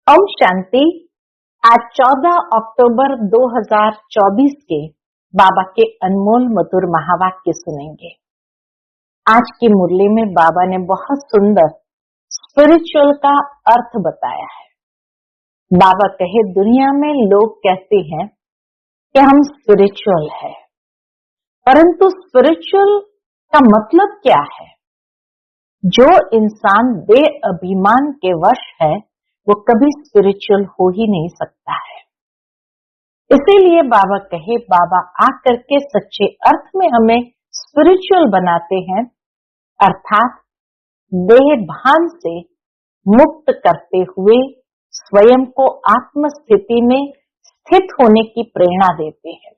ओम शांति। आज 14 अक्टूबर 2024 के बाबा के अनमोल मधुर महावाक्य सुनेंगे। आज की मुरली में बाबा ने बहुत सुंदर स्पिरिचुअल का अर्थ बताया है। बाबा कहे, दुनिया में लोग कहते हैं कि हम स्पिरिचुअल है, परंतु स्पिरिचुअल का मतलब क्या है? जो इंसान बेअभिमान के वश है वो कभी स्पिरिचुअल हो ही नहीं सकता है। इसीलिए बाबा कहे, बाबा आकर के सच्चे अर्थ में हमें स्पिरिचुअल बनाते हैं, अर्थात देह भान से मुक्त करते हुए स्वयं को आत्म स्थिति में स्थित होने की प्रेरणा देते हैं।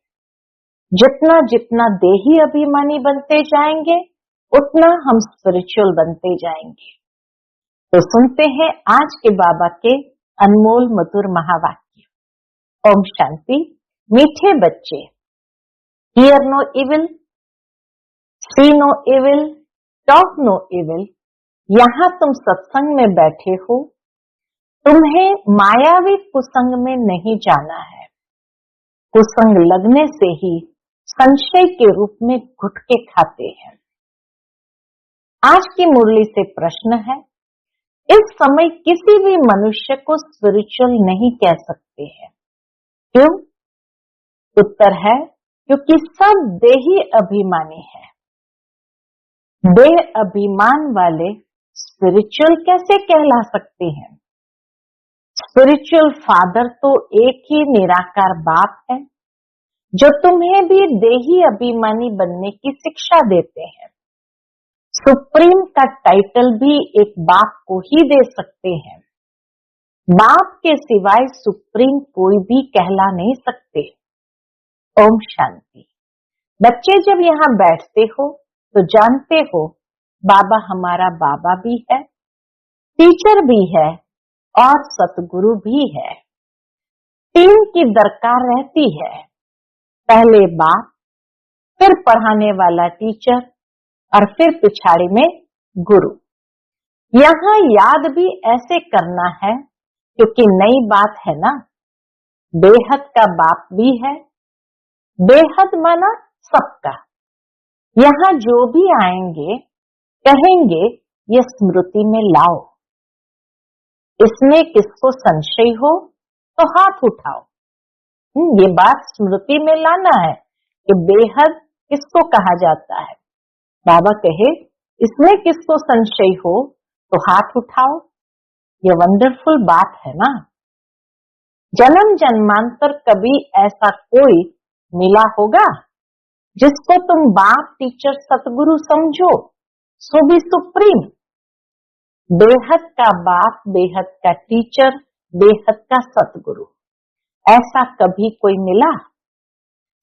जितना जितना देही अभिमानी बनते जाएंगे उतना हम स्पिरिचुअल बनते जाएंगे। तो सुनते हैं आज के बाबा के अनमोल मधुर महावाक्य। ओम शांति। मीठे बच्चे, hear no evil, see no evil, talk no evil. यहाँ तुम सत्संग में बैठे हो, तुम्हें मायावी कुसंग में नहीं जाना है। कुसंग लगने से ही संशय के रूप में गुटके खाते हैं। आज की मुरली से प्रश्न है, इस समय किसी भी मनुष्य को स्पिरिचुअल नहीं कह सकते हैं। क्यों? उत्तर है, क्योंकि सब देही अभिमानी है। देह अभिमान वाले स्पिरिचुअल कैसे कहला सकते हैं? स्पिरिचुअल फादर तो एक ही निराकार बाप है, जो तुम्हें भी देही अभिमानी बनने की शिक्षा देते हैं। सुप्रीम का टाइटल भी एक बाप को ही दे सकते हैं। बाप के सिवाय सुप्रीम कोई भी कहला नहीं सकते। ओम शांति। बच्चे जब यहाँ बैठते हो तो जानते हो बाबा हमारा बाबा भी है, टीचर भी है और सतगुरु भी है। तीन की दरकार रहती है, पहले बाप, फिर पढ़ाने वाला टीचर और फिर पिछाड़ी में गुरु। यहाँ याद भी ऐसे करना है क्योंकि नई बात है ना। बेहद का बाप भी है, बेहद माना सबका। यहाँ जो भी आएंगे कहेंगे ये स्मृति में लाओ। इसमें किसको संशय हो तो हाथ उठाओ। ये बात स्मृति में लाना है कि बेहद किसको कहा जाता है। बाबा कहे, इसमें किसको संशय हो तो हाथ उठाओ। ये वंडरफुल बात है ना। जन्म जन्मांतर कभी ऐसा कोई मिला होगा जिसको तुम बाप, टीचर, सतगुरु समझो, सो भी सुप्रीम। बेहद का बाप, बेहद का टीचर, बेहद का सतगुरु, ऐसा कभी कोई मिला?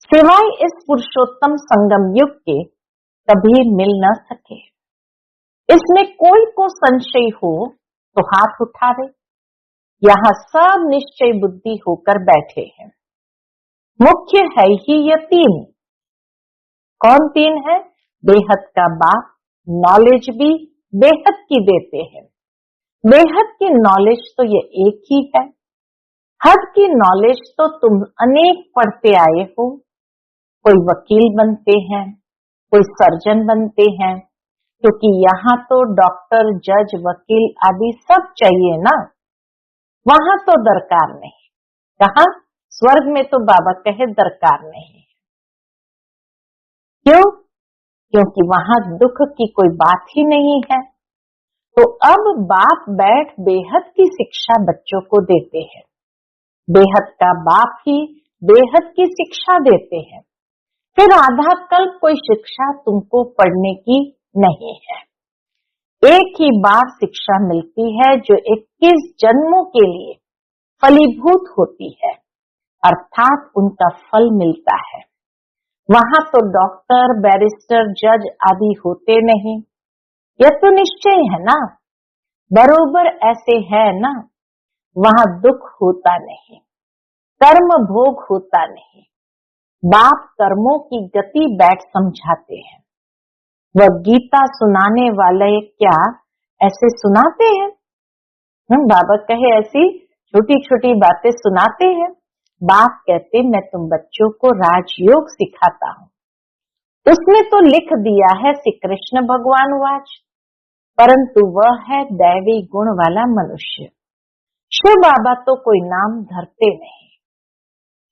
सिवाय इस पुरुषोत्तम संगम युग के कभी मिल न सके। इसमें कोई को संशय हो तो हाथ उठा दे। यहाँ सब निश्चय बुद्धि होकर बैठे हैं। मुख्य है ही ये तीन। कौन तीन है? बेहद का बाप नॉलेज भी बेहद की देते हैं। बेहद की नॉलेज तो ये एक ही है। हद की नॉलेज तो तुम अनेक पढ़ते आए हो। कोई वकील बनते हैं, कोई सर्जन बनते हैं, क्योंकि यहाँ तो डॉक्टर, जज, वकील आदि सब चाहिए ना। वहां तो दरकार नहीं। कहाँ? स्वर्ग में तो बाबा कहे दरकार नहीं। क्यों? क्योंकि वहां दुख की कोई बात ही नहीं है। तो अब बाप बैठ बेहद की शिक्षा बच्चों को देते हैं। बेहद का बाप ही बेहद की शिक्षा देते हैं। फिर आधा कल्प कोई शिक्षा तुमको पढ़ने की नहीं है। एक ही बार शिक्षा मिलती है जो 21 जन्मों के लिए फलीभूत होती है, अर्थात उनका फल मिलता है। वहां तो डॉक्टर, बैरिस्टर, जज आदि होते नहीं। यह तो निश्चय है ना। बरोबर ऐसे है ना। वहां दुख होता नहीं, कर्म भोग होता नहीं। बाप कर्मों की गति बैठ समझाते हैं। वह गीता सुनाने वाले क्या ऐसे सुनाते हैं? बाबा कहे ऐसी छोटी छोटी बातें सुनाते हैं। बाप कहते मैं तुम बच्चों को राजयोग सिखाता हूँ। उसने तो लिख दिया है श्री कृष्ण भगवान वाच, परंतु वह है दैवी गुण वाला मनुष्य। शिव बाबा तो कोई नाम धरते नहीं,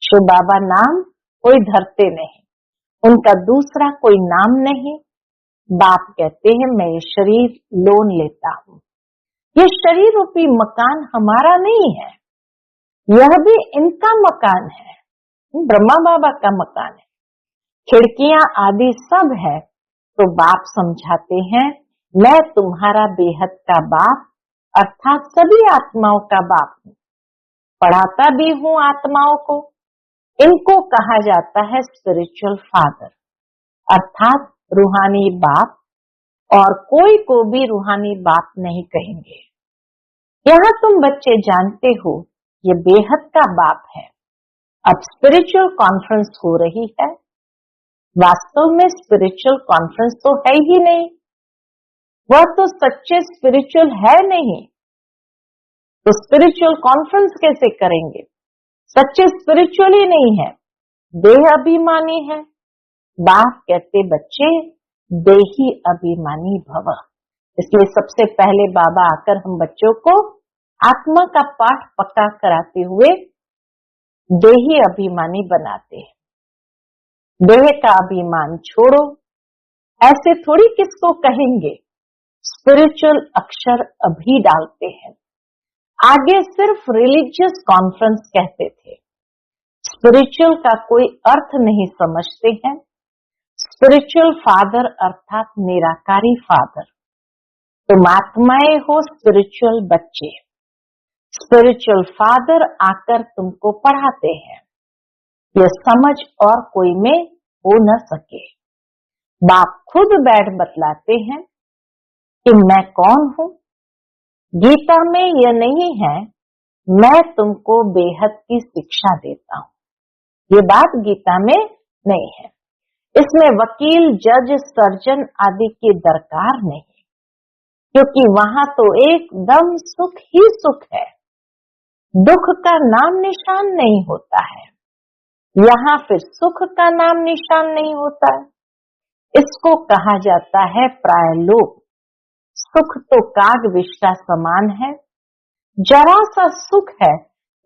शिव बाबा नाम कोई धरते नहीं, उनका दूसरा कोई नाम नहीं। बाप कहते हैं मैं ये शरीर लोन लेता हूँ, ये शरीर रूपी मकान हमारा नहीं है, यह भी इनका मकान है, ब्रह्मा बाबा का मकान है, खिड़कियां आदि सब है। तो बाप समझाते हैं मैं तुम्हारा बेहद का बाप अर्थात सभी आत्माओं का बाप हूँ, पढ़ाता भी हूँ आत्माओं को। इनको कहा जाता है स्पिरिचुअल फादर अर्थात रूहानी बाप, और कोई को भी रूहानी बाप नहीं कहेंगे। यहाँ तुम बच्चे जानते हो ये बेहद का बाप है। अब स्पिरिचुअल कॉन्फ्रेंस हो रही है, वास्तव में स्पिरिचुअल कॉन्फ्रेंस तो है ही नहीं, वह तो सच्चे स्पिरिचुअल है नहीं, तो स्पिरिचुअल कॉन्फ्रेंस कैसे करेंगे? सच्चे स्पिरिचुअल ही नहीं है, देह अभिमानी है। बाप कहते बच्चे देही अभिमानी भव। इसलिए सबसे पहले बाबा आकर हम बच्चों को आत्मा का पाठ पक्का कराते हुए देही अभिमानी बनाते हैं। देह का अभिमान छोड़ो, ऐसे थोड़ी किसको कहेंगे। स्पिरिचुअल अक्षर अभी डालते हैं, आगे सिर्फ रिलीजियस कॉन्फ्रेंस कहते थे। स्पिरिचुअल का कोई अर्थ नहीं समझते हैं। स्पिरिचुअल फादर अर्थात निराकारी फादर, तुम आत्माएं हो स्पिरिचुअल बच्चे। स्पिरिचुअल फादर आकर तुमको पढ़ाते हैं, यह समझ और कोई में हो न सके। बाप खुद बैठ बतलाते हैं कि मैं कौन हूं। गीता में यह नहीं है मैं तुमको बेहद की शिक्षा देता हूं, ये बात गीता में नहीं है। इसमें वकील जज सर्जन आदि की दरकार नहीं, क्योंकि वहां तो एकदम सुख ही सुख है, दुख का नाम निशान नहीं होता है। यहाँ फिर सुख का नाम निशान नहीं होता है। इसको कहा जाता है प्रायलोक। सुख तो काग विष्टा समान है, जरा सा सुख है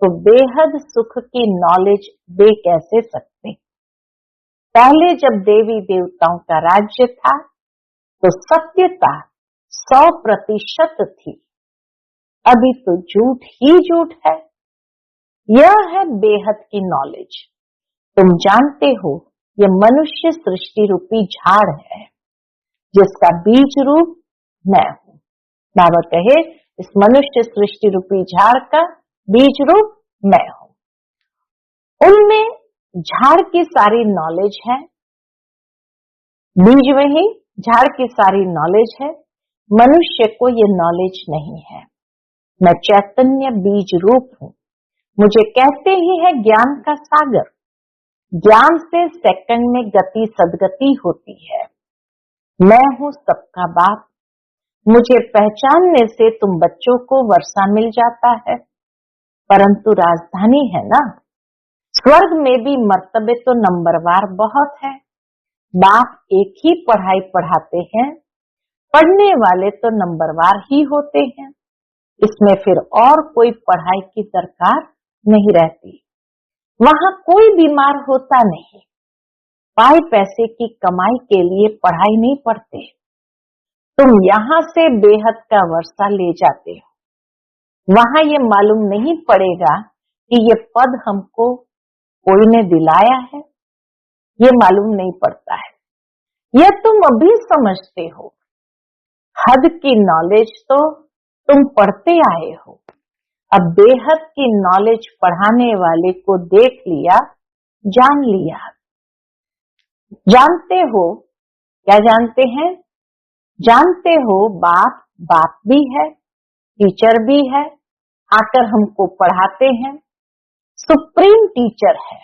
तो बेहद सुख की नॉलेज दे कैसे सकते। पहले जब देवी देवताओं का राज्य था तो सत्यता 100% थी, अभी तो झूठ ही झूठ है। यह है बेहद की नॉलेज। तुम जानते हो ये मनुष्य सृष्टि रूपी झाड़ है, जिसका बीज रूप मैं हूं। बाबा कहे इस मनुष्य सृष्टि रूपी झाड़ का बीज रूप मैं हूं। उनमें झाड़ की सारी नॉलेज है, बीज वही झाड़ की सारी नॉलेज है। मनुष्य को ये नॉलेज नहीं है। मैं चैतन्य बीज रूप हूं। मुझे कहते ही है ज्ञान का सागर। ज्ञान से सेकंड में गति सदगति होती है। मैं हूं सबका बाप। मुझे पहचानने से तुम बच्चों को वर्षा मिल जाता है, परंतु राजधानी है ना। स्वर्ग में भी मर्तबे तो नंबरवार बहुत है। बाप एक ही पढ़ाई पढ़ाते हैं, पढ़ने वाले तो नंबरवार ही होते हैं। इसमें फिर और कोई पढ़ाई की दरकार नहीं रहती। वहां कोई बीमार होता नहीं। पाई पैसे की कमाई के लिए पढ़ाई नहीं पढ़ते। तुम यहाँ से बेहद का वर्षा ले जाते हो, वहां ये मालूम नहीं पड़ेगा कि ये पद हमको कोई ने दिलाया है, ये मालूम नहीं पड़ता है। यह तुम अभी समझते हो। हद की नॉलेज तो तुम पढ़ते आए हो। अब बेहद की नॉलेज पढ़ाने वाले को देख लिया, जान लिया। जानते हो क्या जानते हैं? जानते हो बाप बाप भी है, टीचर भी है, आकर हमको पढ़ाते हैं। सुप्रीम टीचर है,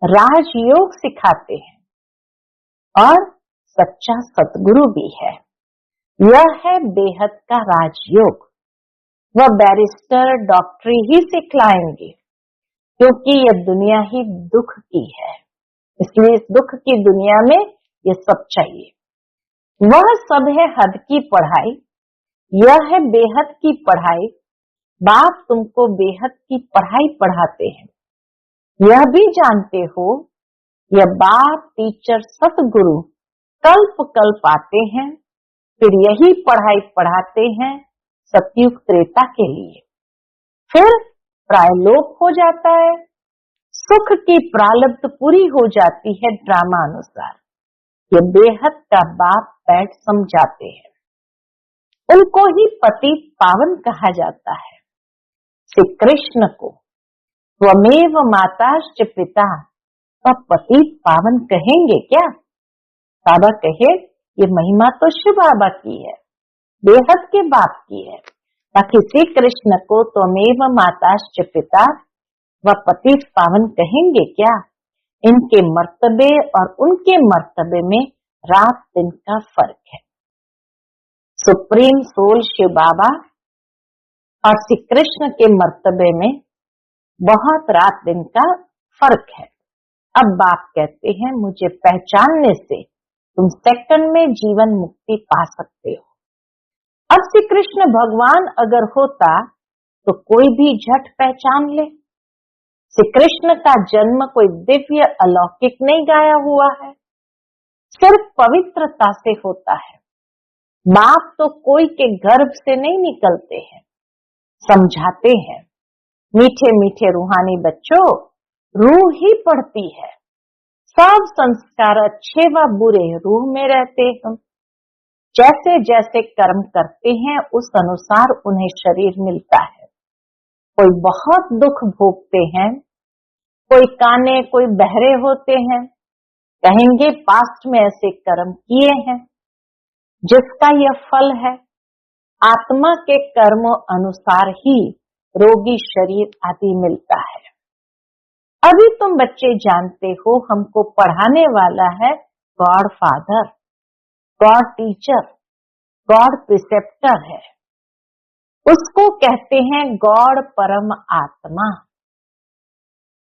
राजयोग सिखाते हैं और सच्चा सतगुरु भी है। यह है बेहद का राजयोग। वह बैरिस्टर डॉक्टरी ही सिखलाएंगे, क्योंकि यह दुनिया ही दुख की है। इसलिए इस दुख की दुनिया में ये सब चाहिए। वह सब है हद की पढ़ाई, यह है बेहद की पढ़ाई। बाप तुमको बेहद की पढ़ाई पढ़ाते हैं। यह भी जानते हो, यह बाप टीचर सतगुरु कल्प कल्प आते हैं, फिर यही पढ़ाई पढ़ाते हैं सतयुग त्रेता के लिए। फिर प्रायलोक हो जाता है, सुख की प्रारब्ध पूरी हो जाती है ड्रामा अनुसार। ये बेहद का बाप बैठ समझाते हैं। उनको ही पति पावन कहा जाता है। श्री कृष्ण को त्वमेव माताश्च पिता का पति पावन कहेंगे क्या? बाबा कहे ये महिमा तो शिव बाबा की है, बेहद के बाप की है। बाकी श्री कृष्ण को त्वमेव माताश्च पिता व पति पावन कहेंगे क्या? इनके मर्तबे और उनके मर्तबे में रात दिन का फर्क है। सुप्रीम सोल शिव बाबा और श्री कृष्ण के मर्तबे में बहुत रात दिन का फर्क है। अब बाप कहते हैं मुझे पहचानने से तुम सेकंड में जीवन मुक्ति पा सकते हो। अब श्री कृष्ण भगवान अगर होता तो कोई भी झट पहचान ले। श्री कृष्ण का जन्म कोई दिव्य अलौकिक नहीं गाया हुआ है, सिर्फ पवित्रता से होता है। बाप तो कोई के गर्भ से नहीं निकलते हैं, समझाते हैं। मीठे मीठे रूहानी बच्चों, रूह ही पढ़ती है। सब संस्कार अच्छे व बुरे रूह में रहते हैं। जैसे जैसे कर्म करते हैं उस अनुसार उन्हें शरीर मिलता है। कोई बहुत दुख भोगते हैं, कोई काने, कोई बहरे होते हैं, कहेंगे पास्ट में ऐसे कर्म किए हैं जिसका यह फल है। आत्मा के कर्मों अनुसार ही रोगी शरीर आदि मिलता है। अभी तुम बच्चे जानते हो हमको पढ़ाने वाला है God father, God teacher, God preceptor है। उसको कहते हैं गॉड परम आत्मा,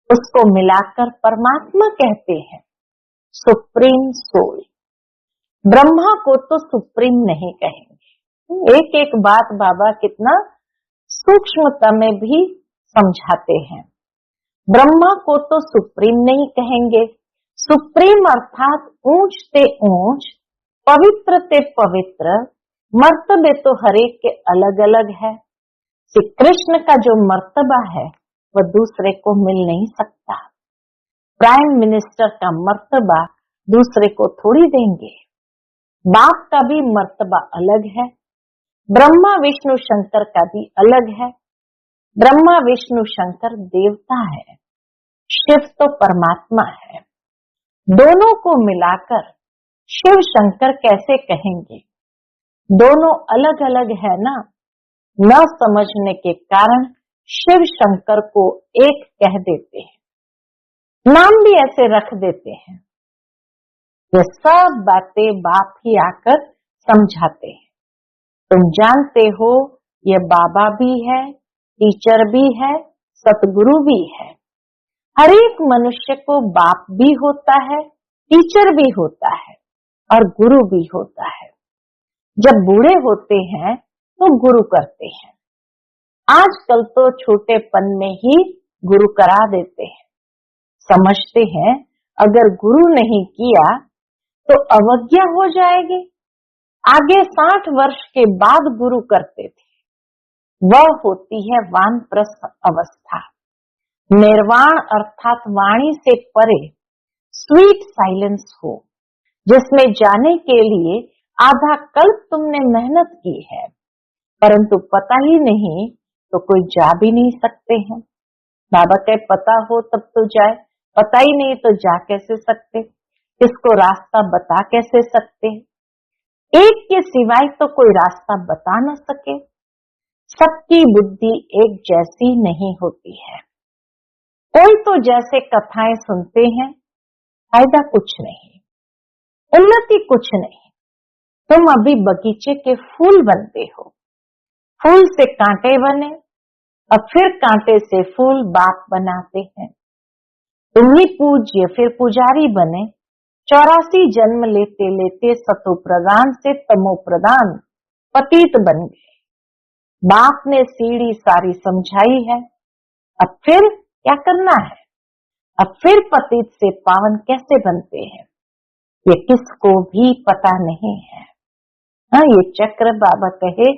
उसको मिलाकर परमात्मा कहते हैं, सुप्रीम सोल। ब्रह्मा को तो सुप्रीम नहीं कहेंगे। एक एक बात बाबा कितना सूक्ष्मता में भी समझाते हैं। ब्रह्मा को तो सुप्रीम नहीं कहेंगे। सुप्रीम अर्थात ऊंच ते ऊंच, पवित्र ते पवित्र, मर्तबे तो हरेक के अलग अलग है। श्री कृष्ण का जो मर्तबा है वह दूसरे को मिल नहीं सकता। प्राइम मिनिस्टर का मर्तबा दूसरे को थोड़ी देंगे। बाप का भी मर्तबा अलग है, ब्रह्मा विष्णु शंकर का भी अलग है। ब्रह्मा विष्णु शंकर देवता है, शिव तो परमात्मा है। दोनों को मिलाकर शिव शंकर कैसे कहेंगे? दोनों अलग अलग है ना। न समझने के कारण शिव शंकर को एक कह देते हैं, नाम भी ऐसे रख देते हैं। ये सब बातें बाप ही आकर समझाते हैं। तुम जानते हो ये बाबा भी है, टीचर भी है, सतगुरु भी है। हर एक मनुष्य को बाप भी होता है, टीचर भी होता है और गुरु भी होता है। जब बूढ़े होते हैं तो गुरु करते हैं। आजकल तो छोटेपन में ही गुरु करा देते हैं। समझते हैं अगर गुरु नहीं किया तो अवज्ञा हो जाएगी। आगे 60 वर्ष के बाद गुरु करते थे। वह होती है वानप्रस्थ अवस्था। निर्वाण अर्थात वाणी से परे स्वीट साइलेंस हो, जिसमें जाने के लिए आधा कल्प तुमने मेहनत की है, परंतु पता ही नहीं तो कोई जा भी नहीं सकते हैं। बाबा कहे पता हो तब तो जाए, पता ही नहीं तो जा कैसे सकते? किसको रास्ता बता कैसे सकते? एक के सिवाय तो कोई रास्ता बता न सके। सबकी बुद्धि एक जैसी नहीं होती है। कोई तो जैसे कथाएं सुनते हैं, फायदा कुछ नहीं, उन्नति कुछ नहीं। तुम अभी बगीचे के फूल बनते हो, फूल से कांटे बने और फिर कांटे से फूल बाप बनाते हैं। तुम ही पूज्य फिर पुजारी बने, 84 जन्म लेते लेते सतो प्रधान से तमो प्रधान पतित बन गए। बाप ने सीढ़ी सारी समझाई है, अब फिर क्या करना है, अब फिर पतित से पावन कैसे बनते हैं ये किसको भी पता नहीं है। हाँ, ये चक्र बाबा कहे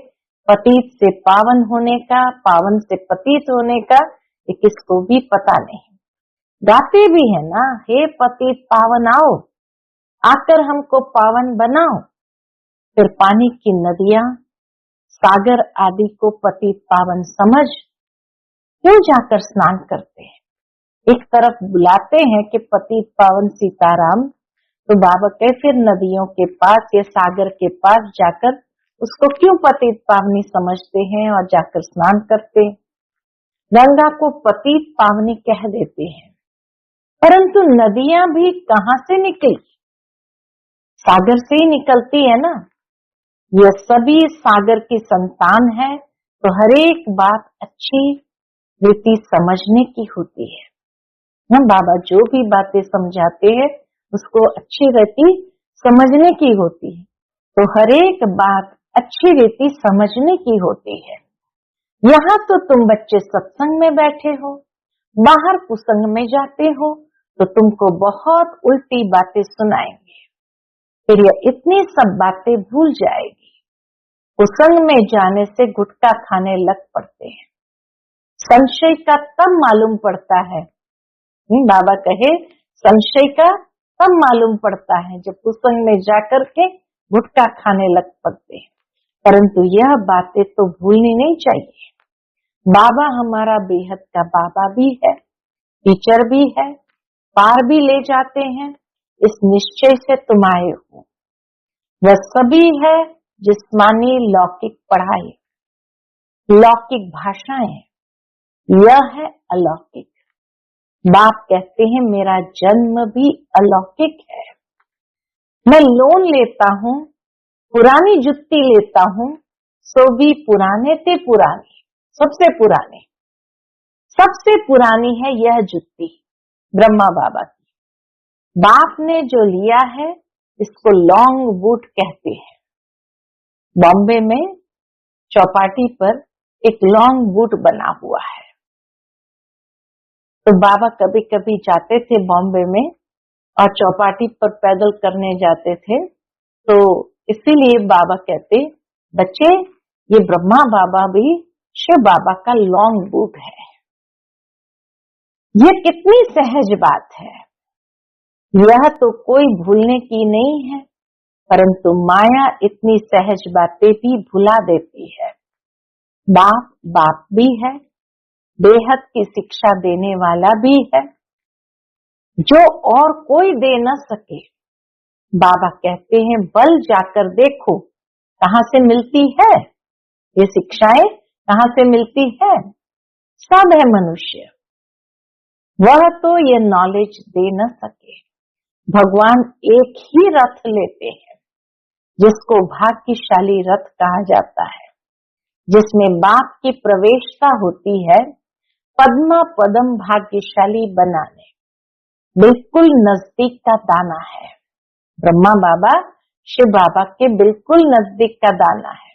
पतित से पावन होने का, पावन से पतित होने का, ये किसको भी पता नहीं। गाते भी है ना, हे पतित पावन आओ, आकर हमको पावन बनाओ। फिर पानी की नदियां, सागर आदि को पतित पावन समझ क्यों जाकर स्नान करते हैं। एक तरफ बुलाते हैं कि पतित पावन सीताराम, तो बाबा कहे फिर नदियों के पास या सागर के पास जाकर उसको क्यों पतित पावनी समझते हैं और जाकर स्नान करते हैं। गंगा को पतित पावनी कह देते हैं, परंतु नदियां भी कहां से निकली, सागर से ही निकलती है ना। यह सभी सागर की संतान है, तो हर एक बात अच्छी रीति समझने की होती है। हम बाबा जो भी बातें समझाते हैं उसको अच्छी रीति समझने की होती है, तो हर एक बात अच्छी रीति समझने की होती है। यहाँ तो तुम बच्चे सत्संग में बैठे हो, बाहर कुसंग में जाते हो तो तुमको बहुत उल्टी बातें सुनाएंगे, फिर यह इतनी सब बातें भूल जाएगी। कुसंग में जाने से गुटखा खाने लग पड़ते हैं। संशय का तब मालूम पड़ता है, बाबा कहे संशय का तब मालूम पड़ता है जब कुसंग में जाकर के गुटखा खाने लग पड़ते हैं। परंतु यह बातें तो भूलनी नहीं चाहिए। बाबा हमारा बेहद का बाबा भी है, टीचर भी है, पार भी ले जाते हैं, इस निश्चय से तुम आए हो। वह सभी है जिस्मानी लौकिक पढ़ाई, लौकिक भाषाएं, यह है अलौकिक। बाप कहते हैं मेरा जन्म भी अलौकिक है। मैं लोन लेता हूँ, पुरानी जुत्ती लेता हूँ, सो भी पुराने ते पुरानी, सबसे पुराने, सबसे पुरानी है यह जुत्ती ब्रह्मा बाबा की। बाप ने जो लिया है इसको लॉन्ग बूट कहते हैं। बॉम्बे में चौपाटी पर एक लॉन्ग बूट बना हुआ है, तो बाबा कभी कभी जाते थे बॉम्बे में और चौपाटी पर पैदल करने जाते थे, तो इसीलिए बाबा कहते बच्चे ये ब्रह्मा बाबा भी शिव बाबा का लॉन्ग बूट है। ये कितनी सहज बात है, यह तो कोई भूलने की नहीं है, परंतु माया इतनी सहज बातें भी भुला देती है। बाप बाप भी है, बेहद की शिक्षा देने वाला भी है, जो और कोई दे न सके। बाबा कहते हैं बल जाकर देखो कहां से मिलती है, ये शिक्षाएं कहां से मिलती है। सब है मनुष्य, वह तो ये नॉलेज दे न सके। भगवान एक ही रथ लेते हैं जिसको भाग्यशाली रथ कहा जाता है, जिसमें बाप की प्रवेशता होती है पद्मा पदम भाग्यशाली बनाने, बिल्कुल नजदीक का दाना है। ब्रह्मा बाबा शिव बाबा के बिल्कुल नजदीक का दाना है।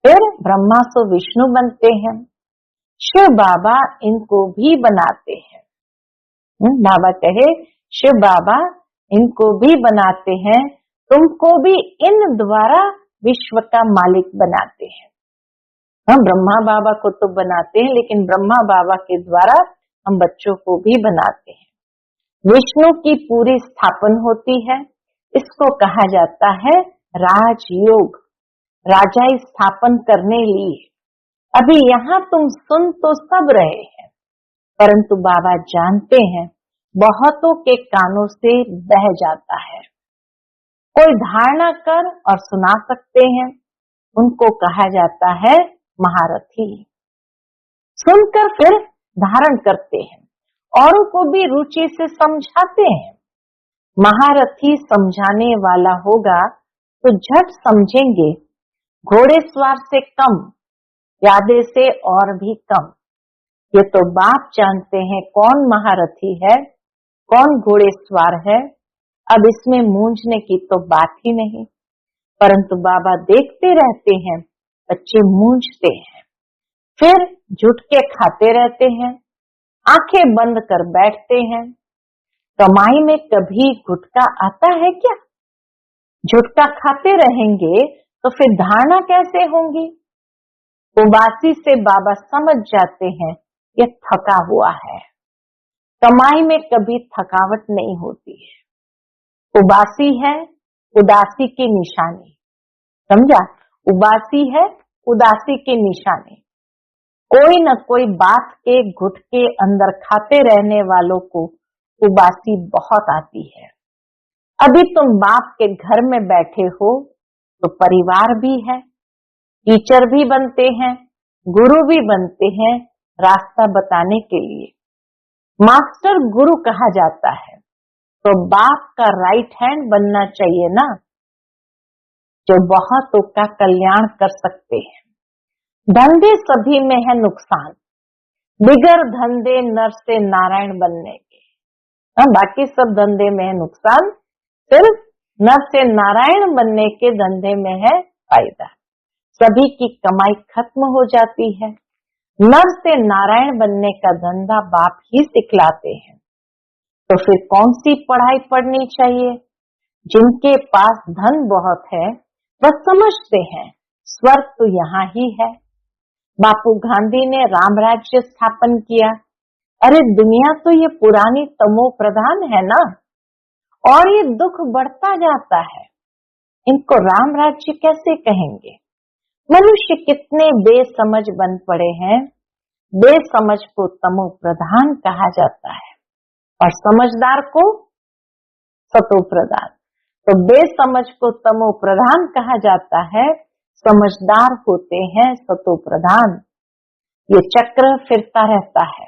फिर ब्रह्मा से विष्णु बनते हैं, शिव बाबा इनको भी बनाते हैं। बाबा कहे शिव बाबा इनको भी बनाते हैं, तुमको भी इन द्वारा विश्व का मालिक बनाते हैं। हम ब्रह्मा बाबा को तो बनाते हैं, लेकिन ब्रह्मा बाबा के द्वारा हम बच्चों को भी बनाते हैं। विष्णु की पूरी स्थापन होती है, इसको कहा जाता है राजयोग, राजाई स्थापन करने लिए। अभी यहाँ तुम सुन तो सब रहे हैं, परंतु बाबा जानते हैं बहुतों के कानों से बह जाता है। कोई धारणा कर और सुना सकते हैं, उनको कहा जाता है महारथी। सुनकर फिर धारण करते हैं, औरों को भी रुचि से समझाते हैं। महारथी समझाने वाला होगा तो झट समझेंगे, घोड़े सवार से कम यादें से और भी कम। ये तो बाप जानते हैं कौन महारथी है, कौन घोड़े सवार है। अब इसमें मूंझने की तो बात ही नहीं, परंतु बाबा देखते रहते हैं, बच्चे मूंझते हैं, फिर झुटके खाते रहते हैं, आंखें बंद कर बैठते हैं। कमाई में कभी गुटका आता है क्या? झुटका खाते रहेंगे तो फिर धारणा कैसे होंगी? उबासी से बाबा समझ जाते हैं ये थका हुआ है। कमाई में कभी थकावट नहीं होती है। उबासी है उदासी की निशानी, समझा? उबासी है उदासी की निशानी। कोई न कोई बात के गुटके अंदर खाते रहने वालों को उबासी बहुत आती है। अभी तुम बाप के घर में बैठे हो तो परिवार भी है, टीचर भी बनते हैं, गुरु भी बनते हैं, रास्ता बताने के लिए। मास्टर गुरु कहा जाता है, तो बाप का राइट हैंड बनना चाहिए ना, जो बहुतों का कल्याण कर सकते हैं। धंधे सभी में है नुकसान, बिगर धंधे नर से नारायण बनने के। बाकी सब धंधे में है नुकसान, सिर्फ नर से नारायण बनने के धंधे में है फायदा। सभी की कमाई खत्म हो जाती है। नर से नारायण बनने का धंधा बाप ही सिखलाते हैं। तो फिर कौन सी पढ़ाई पढ़नी चाहिए? जिनके पास धन बहुत है वह समझते हैं स्वर्ग तो यहाँ ही है। बापू गांधी ने राम राज्य स्थापन किया। अरे दुनिया तो ये पुरानी तमो प्रधान है ना, और ये दुख बढ़ता जाता है। इनको राम राज्य कैसे कहेंगे? मनुष्य कितने बेसमझ बन पड़े हैं। बेसमझ को तमो प्रधान कहा जाता है और समझदार को सतो प्रधान। तो बेसमझ को तमो प्रधान कहा जाता है, समझदार होते हैं सतो प्रधान। ये चक्र फिरता रहता है,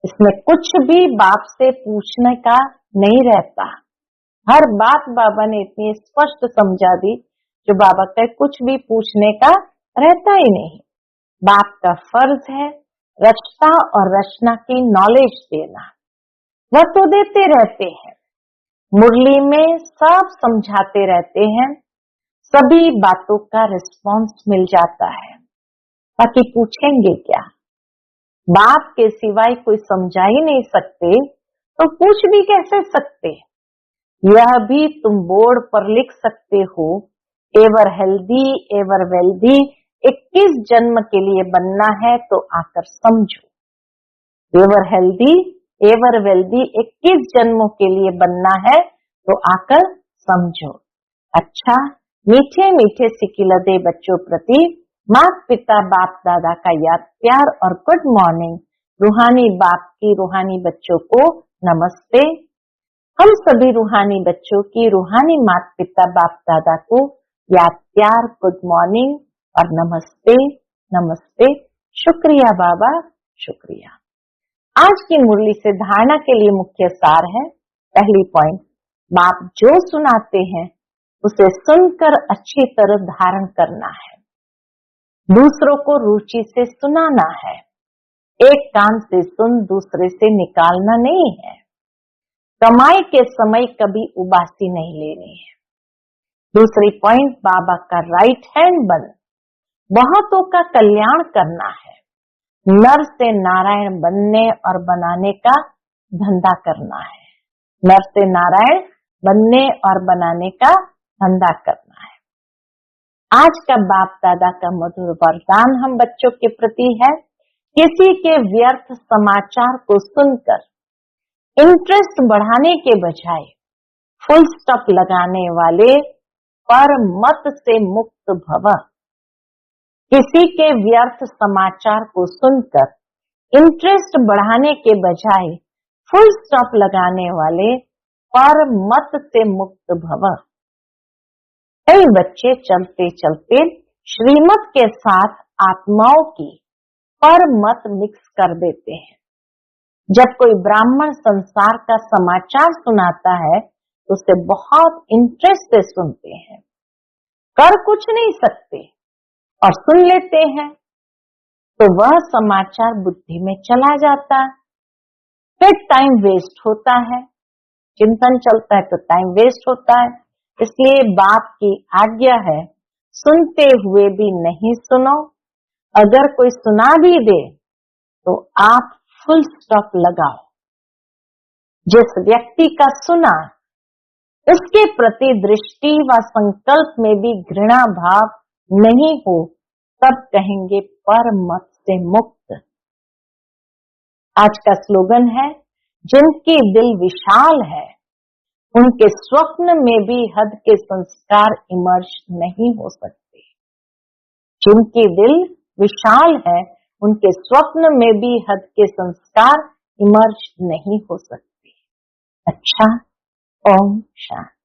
इसमें कुछ भी बाप से पूछने का नहीं रहता। हर बात बाबा ने इतनी स्पष्ट समझा दी, जो बाबा का कुछ भी पूछने का रहता ही नहीं। बाप का फर्ज है रचना और रचना की नॉलेज देना, वह तो देते रहते हैं। मुरली में सब समझाते रहते हैं, सभी बातों का रिस्पॉन्स मिल जाता है। बाकी पूछेंगे क्या? बाप के सिवाय कोई समझा ही नहीं सकते, तो पूछ भी कैसे सकते? यह भी तुम बोर्ड पर लिख सकते हो, एवर हेल्दी एवर वेल्दी 21 जन्म के लिए बनना है तो आकर समझो। एवर हेल्दी एवर वेल्दी 21 जन्मों के लिए बनना है तो आकर समझो। अच्छा, मीठे मीठे सिकिलदे बच्चों प्रति माता पिता बाप दादा का याद प्यार और गुड मॉर्निंग। रूहानी बाप की रूहानी बच्चों को नमस्ते। हम सभी रूहानी बच्चों की रूहानी माता पिता बाप दादा को याद प्यार गुड मॉर्निंग और नमस्ते नमस्ते। शुक्रिया बाबा, शुक्रिया। आज की मुरली से धारणा के लिए मुख्य सार है। पहली पॉइंट, बाप जो सुनाते हैं उसे सुनकर अच्छी तरह धारण करना है। दूसरों को रुचि से सुनाना है। एक कान से सुन दूसरे से निकालना नहीं है। कमाई के समय कभी उबासी नहीं लेनी है। दूसरी पॉइंट, बाबा का राइट हैंड बन बहुतों का कल्याण करना है। नर से नारायण बनने और बनाने का धंधा करना है। नर से नारायण बनने और बनाने का धंधा करना है। आज का बाप दादा का मधुर वरदान हम बच्चों के प्रति है, किसी के व्यर्थ समाचार को सुनकर इंटरेस्ट बढ़ाने के बजाय फुल स्टॉप लगाने वाले पर मत से मुक्त भव। किसी के व्यर्थ समाचार को सुनकर इंटरेस्ट बढ़ाने के बजाय फुल स्टॉप लगाने वाले पर मत से मुक्त भव। कई बच्चे चलते चलते श्रीमत के साथ आत्माओं की पर मत मिक्स कर देते हैं। जब कोई ब्राह्मण संसार का समाचार सुनाता है तो उसे बहुत इंटरेस्ट से सुनते हैं, कर कुछ नहीं सकते और सुन लेते हैं। तो वह समाचार बुद्धि में चला जाता है, फिर टाइम वेस्ट होता है, चिंतन चलता है तो टाइम वेस्ट होता है। इसलिए बाप की आज्ञा है, सुनते हुए भी नहीं सुनो, अगर कोई सुना भी दे तो आप फुल स्टॉप लगाओ। जिस व्यक्ति का सुना उसके प्रति दृष्टि व संकल्प में भी घृणा भाव नहीं हो, तब कहेंगे पर मत से मुक्त। आज का स्लोगन है, जिनकी दिल विशाल है उनके स्वप्न में भी हद के संस्कार इमर्ज नहीं हो सकते। जिनकी दिल विशाल है उनके स्वप्न में भी हद के संस्कार इमर्ज नहीं हो सकते। अच्छा, ओम शांति।